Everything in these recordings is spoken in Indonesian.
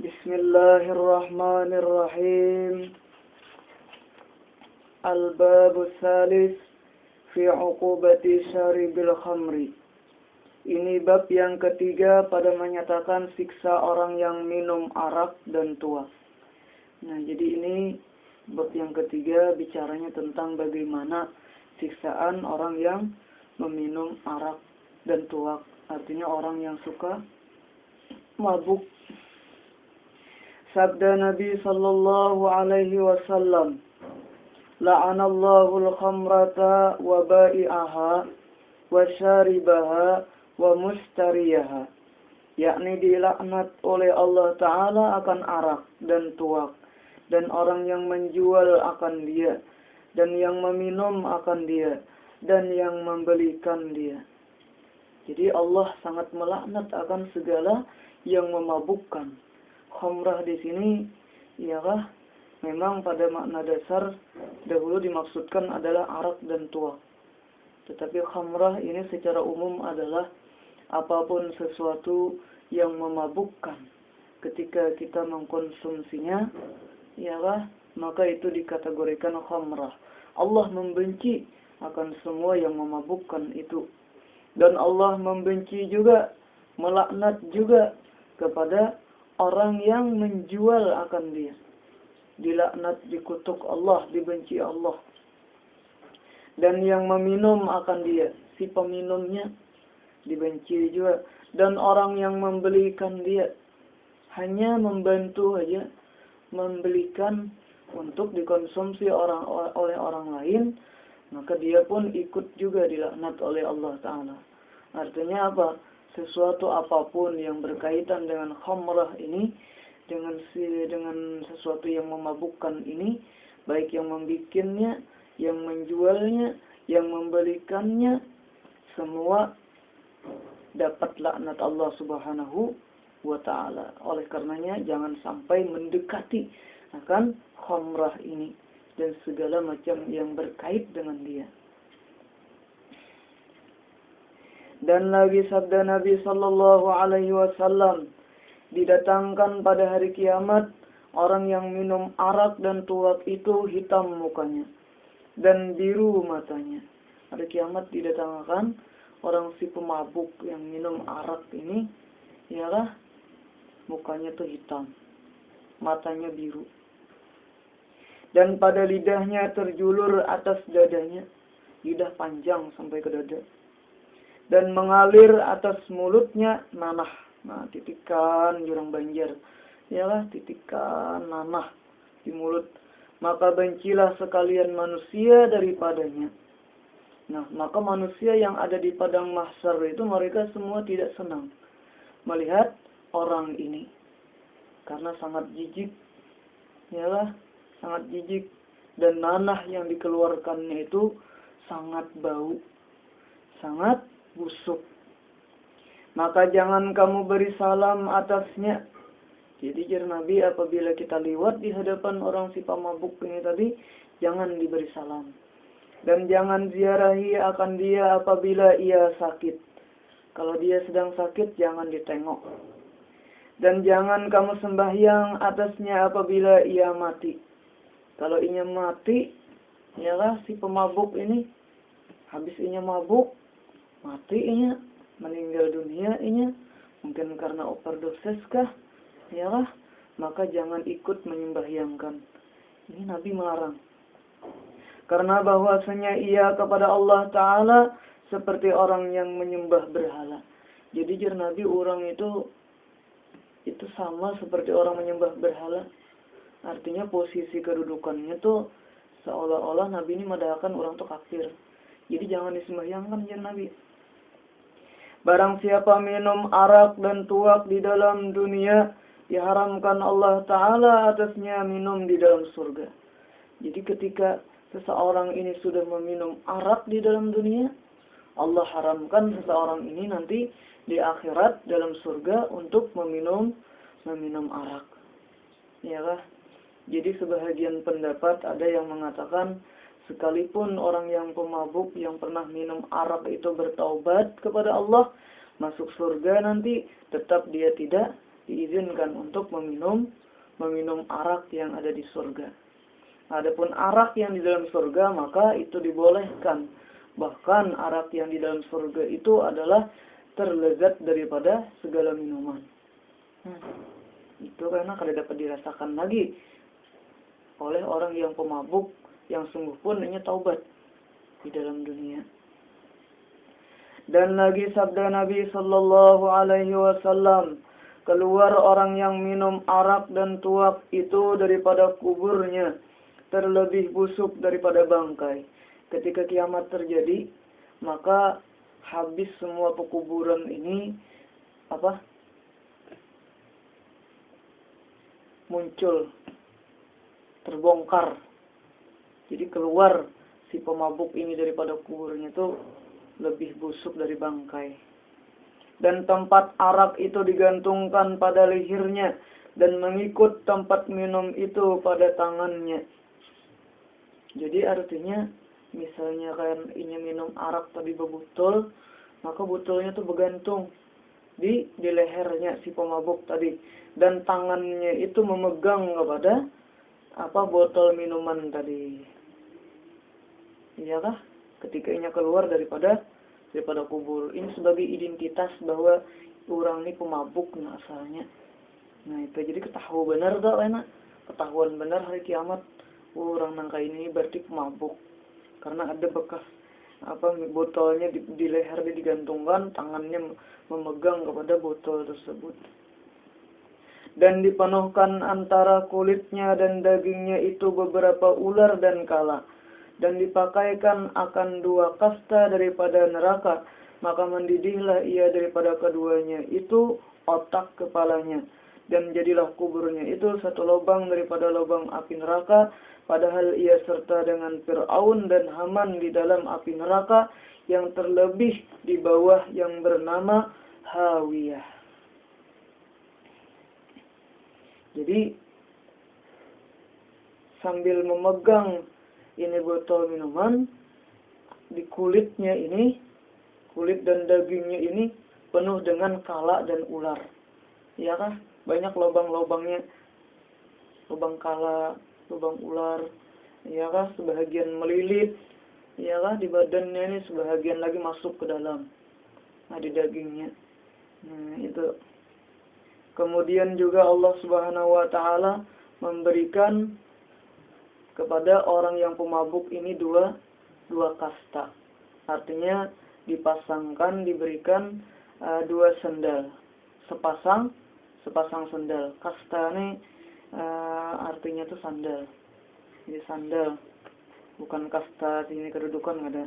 Bismillahirrahmanirrahim. Al-Babu Tsalits fi 'uqubati syaribil khamri. Ini bab yang ketiga pada menyatakan siksa orang yang minum arak dan tuak. Nah, jadi ini bab yang ketiga bicaranya tentang bagaimana siksaan orang yang meminum arak dan tuak. Artinya orang yang suka mabuk. Sabda Nabi sallallahu alaihi wasallam, la'anallahu al-khamrata wa ba'i'aha wa syaribaha wa mustariyaha. Yakni dilaknat oleh Allah Ta'ala akan arak dan tuak, dan orang yang menjual akan dia, dan yang meminum akan dia, dan yang membelikan dia. Jadi Allah sangat melaknat akan segala yang memabukkan. Khamrah di sini ialah memang pada makna dasar dahulu dimaksudkan adalah arak dan tuak. Tetapi khamrah ini secara umum adalah apapun sesuatu yang memabukkan. Ketika kita mengkonsumsinya, ialah maka itu dikategorikan khamrah. Allah membenci akan semua yang memabukkan itu. Dan Allah membenci juga, melaknat juga kepada orang yang menjual akan dia. Dilaknat, dikutuk Allah, dibenci Allah. Dan yang meminum akan dia, si peminumnya dibenci juga. Dan orang yang membelikan dia, hanya membantu aja membelikan untuk dikonsumsi oleh orang lain, maka dia pun ikut juga dilaknat oleh Allah Ta'ala. Artinya apa? Sesuatu apapun yang berkaitan dengan khamrah ini, dengan sesuatu yang memabukkan ini, baik yang membikinnya, yang menjualnya, yang membelikannya, semua dapat laknat Allah Subhanahu wa Ta'ala. Oleh karenanya jangan sampai mendekati akan khamrah ini dan segala macam yang berkait dengan dia. Dan lagi sabda Nabi sallallahu alaihi wasallam, didatangkan pada hari kiamat orang yang minum arak dan tuak itu hitam mukanya dan biru matanya. Hari kiamat didatangkan orang si pemabuk yang minum arak ini, ialah mukanya itu hitam, matanya biru. Dan pada lidahnya terjulur atas dadanya, lidah panjang sampai ke dada. Dan mengalir atas mulutnya nanah. Nah, titikan jurang banjir. Ialah titikan nanah di mulut. Maka bencilah sekalian manusia daripadanya. Nah, maka manusia yang ada di padang mahsyar itu mereka semua tidak senang melihat orang ini. Karena sangat jijik. Ialah sangat jijik. Dan nanah yang dikeluarkannya itu sangat bau. Sangat busuk. Maka jangan kamu beri salam atasnya. Jadi jar Nabi, apabila kita lewat di hadapan orang si pemabuk ini tadi, jangan diberi salam. Dan jangan ziarahi akan dia apabila ia sakit. Kalau dia sedang sakit, jangan ditengok. Dan jangan kamu sembahyang atasnya apabila ia mati. Kalau ia mati, ialah si pemabuk ini, habis ia mabuk, mati inya, meninggal dunia inya, mungkin karena overdosis kah, ialah, maka jangan ikut menyembahyangkan. Ini Nabi melarang. Karena bahwasanya ia kepada Allah Ta'ala seperti orang yang menyembah berhala. Jadi jar Nabi, orang itu sama seperti orang menyembah berhala. Artinya posisi kedudukannya tuh seolah-olah Nabi ini mendakwakan orang itu kafir. Jadi jangan disembahyangkan jar Nabi. Barang siapa minum arak dan tuak di dalam dunia, diharamkan Allah Ta'ala atasnya minum di dalam surga. Jadi ketika seseorang ini sudah meminum arak di dalam dunia, Allah haramkan seseorang ini nanti di akhirat dalam surga untuk meminum arak. Iyalah. Jadi sebahagian pendapat ada yang mengatakan, sekalipun orang yang pemabuk yang pernah minum arak itu bertaubat kepada Allah, masuk surga nanti, tetap dia tidak diizinkan untuk meminum arak yang ada di surga. Adapun arak yang di dalam surga maka itu dibolehkan. Bahkan arak yang di dalam surga itu adalah terlezat daripada segala minuman. Itu karena kada dapat dirasakan lagi oleh orang yang pemabuk yang sungguh pun hanya taubat di dalam dunia. Dan lagi sabda Nabi sallallahu alaihi wasallam, keluar orang yang minum arak dan tuak itu daripada kuburnya terlebih busuk daripada bangkai. Ketika kiamat terjadi, maka habis semua pekuburan ini muncul, terbongkar. Jadi keluar si pemabuk ini daripada kuburnya itu lebih busuk dari bangkai. Dan tempat arak itu digantungkan pada lehernya dan mengikut tempat minum itu pada tangannya. Jadi artinya misalnya kan ini minum arak tadi bebutul, maka botolnya tuh bergantung di lehernya si pemabuk tadi, dan tangannya itu memegang kepada botol minuman tadi. Iyakah? Ketika ini keluar daripada kubur, ini sebagai identitas bahwa orang ini pemabuk asalnya. Nah itu jadi ketahuan benar tak enak, ketahuan benar hari kiamat. Orang nangka ini berarti pemabuk karena ada bekas botolnya di leher dia digantungkan, tangannya memegang kepada botol tersebut. Dan dipenuhkan antara kulitnya dan dagingnya itu beberapa ular dan kala, dan dipakaikan akan 2 kasta daripada neraka, maka mendidihlah ia daripada keduanya itu otak kepalanya, dan jadilah kuburnya itu 1 lubang daripada lubang api neraka, padahal ia serta dengan Fir'aun dan Haman di dalam api neraka yang terlebih di bawah yang bernama Hawiyah. Jadi sambil memegang ini botol minuman, di kulitnya ini, kulit dan dagingnya ini penuh dengan kala dan ular. Ya kah? Banyak lubang-lubangnya, lubang kala, lubang ular, ya kah? Sebahagian melilit, ya kah? Di badannya ini sebahagian lagi masuk ke dalam, di dagingnya. Nah itu. Kemudian juga Allah Subhanahu wa Ta'ala memberikan kepada orang yang pemabuk ini dua kasta. Artinya dipasangkan, diberikan 2 sendal, sepasang sendal. Kasta ini artinya itu sandal. Jadi sandal, bukan kasta ini kedudukan, nggak ada.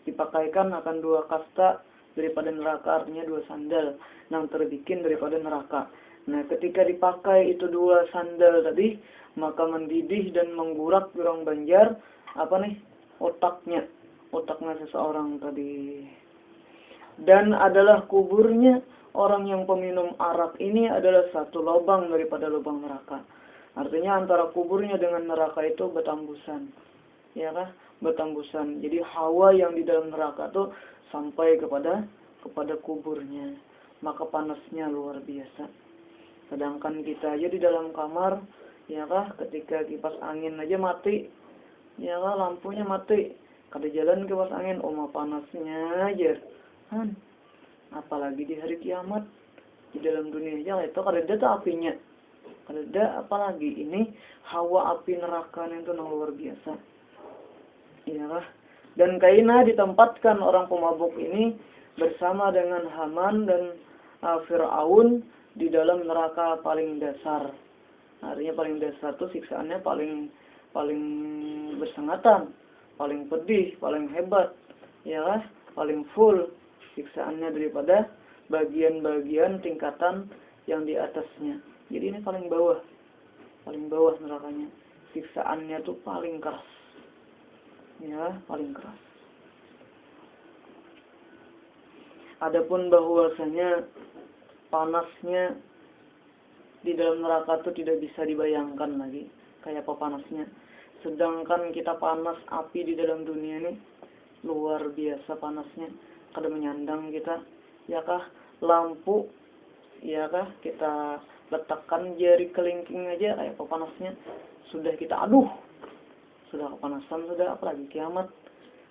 Dipakaikan akan 2 kasta daripada neraka, artinya 2 sandal yang terbikin daripada neraka. Nah ketika dipakai itu 2 sandal tadi, maka mendidih dan menggurak gerong banjar otaknya seseorang tadi. Dan adalah kuburnya orang yang peminum arak ini adalah 1 lubang daripada lubang neraka. Artinya antara kuburnya dengan neraka itu bertambusan, ya kah? Bertambusan. Jadi hawa yang di dalam neraka itu sampai kepada kuburnya, maka panasnya luar biasa. Sedangkan kita aja di dalam kamar, ya kah, ketika kipas angin aja mati, ya kah, lampunya mati, kada jalan kipas angin, panasnya aja kan. Apalagi di hari kiamat, di dalam dunia aja itu kada ada apinya, kada ada, apalagi ini hawa api neraka itu luar biasa, ya kah. Dan kaina ditempatkan orang pemabuk ini bersama dengan Haman dan Fir'aun di dalam neraka paling dasar. Artinya paling dasar itu siksaannya paling bersengatan, paling pedih, paling hebat, ya kan? Paling full siksaannya daripada bagian-bagian tingkatan yang di atasnya. Jadi ini paling bawah nerakanya. Siksaannya tuh paling keras. Ya, paling keras. Adapun bahwasanya panasnya di dalam neraka itu tidak bisa dibayangkan lagi kayak apa panasnya. Sedangkan kita panas api di dalam dunia ini luar biasa panasnya, kada menyandang kita. Ya kah? Lampu, ya kah? Kita letakkan jari kelingking aja kayak panasnya sudah kita aduh, sudah kepanasan sudah, apalagi kiamat.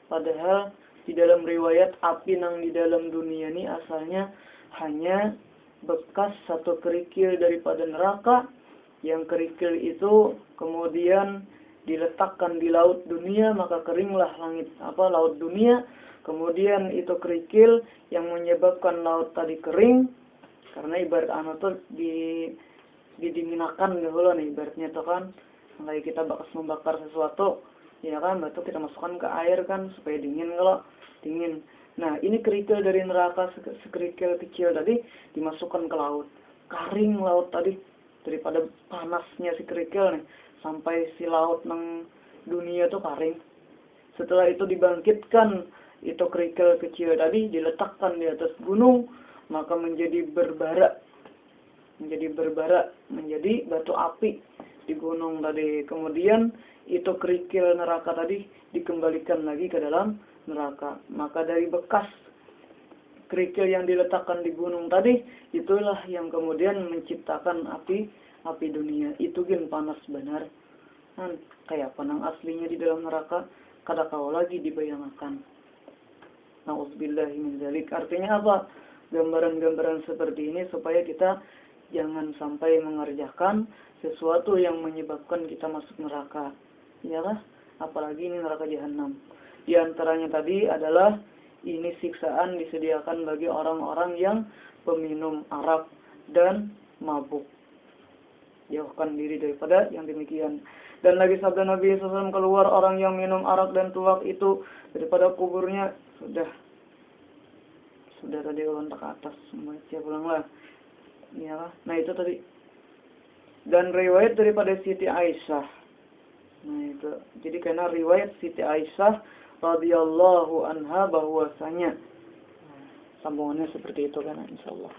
Padahal di dalam riwayat api yang di dalam dunia ini asalnya hanya bekas satu kerikil daripada neraka, yang kerikil itu kemudian diletakkan di laut dunia, maka keringlah laut dunia. Kemudian itu kerikil yang menyebabkan laut tadi kering, karena ibarat tuh didinginakan dahulu nih, ibaratnya itu kan kayak kita membakar sesuatu, ya kan, batu kita masukkan ke air kan supaya dingin. Kalau dingin, nah ini kerikil dari neraka sekerikil kecil tadi dimasukkan ke laut, kering laut tadi daripada panasnya si kerikil nih, sampai si laut nang dunia tuh kering. Setelah itu dibangkitkan, itu kerikil kecil tadi diletakkan di atas gunung, maka menjadi berbara, menjadi batu api di gunung tadi. Kemudian itu kerikil neraka tadi dikembalikan lagi ke dalam neraka. Maka dari bekas kerikil yang diletakkan di gunung tadi, itulah yang kemudian menciptakan api dunia. Itu gen panas benar. Kan kayak panang aslinya di dalam neraka, kada kau lagi dibayangkan. Nauzubillahi min dzalik. Artinya apa? Gambaran-gambaran seperti ini supaya kita jangan sampai mengerjakan sesuatu yang menyebabkan kita masuk neraka. Iyalah, apalagi ini neraka jahanam. Di antaranya tadi adalah ini siksaan disediakan bagi orang-orang yang peminum arak dan mabuk. Jauhkan diri daripada yang demikian. Dan lagi sabda Nabi SAW, keluar orang yang minum arak dan tuak itu daripada kuburnya sudah tadi lontak ke atas, baca pulanglah. Ya, nah itu tadi. Dan riwayat daripada Siti Aisyah. Nah itu. Jadi karena riwayat Siti Aisyah radhiyallahu anha bahwasanya sambungannya seperti itu kan, insyaallah.